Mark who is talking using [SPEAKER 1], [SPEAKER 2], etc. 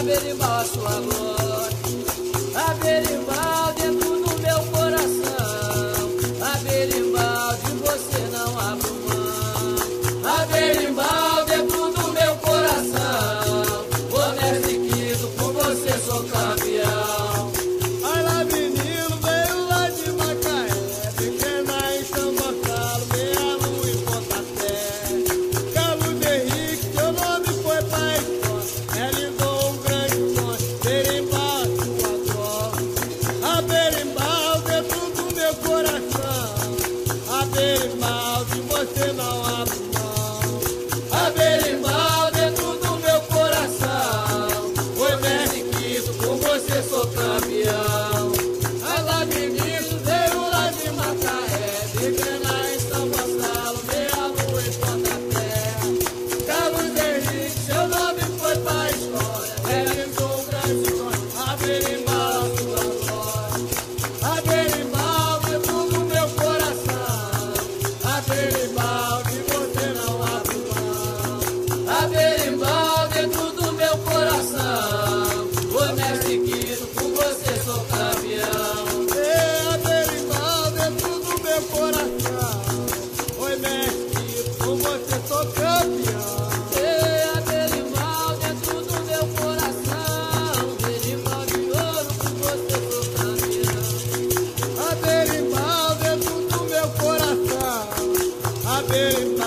[SPEAKER 1] Berimbau a sua glória, a berimbau dentro do meu coração, a berimbau de você não abro mão, a berimbau dentro do meu coração, honesto e querido, com você sou campeão.
[SPEAKER 2] Olha menino, veio lá de Macaé, pequena em São Gonçalo, meia lua em Pontapé. Carlos Henrique, seu nome foi pra escola, realizou a berimbau dentro do meu coração, a berimbau de você não abre mão,
[SPEAKER 1] a berimbau dentro do meu coração, foi mestre Cristo, com você sou campeão. Olha menino, veio lá de Macaé, pequena em São Gonçalo, meia lua em Pontapé. Carlos Henrique, seu nome foi pra história, realizou um grande sonho, a berimbau sua glória. A berimbau dentro do meu coração, a berimbau de você não abre mão, a berimbau dentro do meu coração, o mestre Cristo, com você sou campeão.
[SPEAKER 2] A berimbau dentro do meu coração, oi mestre, com você sou campeão.
[SPEAKER 1] A berimbau dentro do meu coração, berimbau de ouro, com você sou campeão.
[SPEAKER 2] A berimbau dentro do meu coração, a berimbau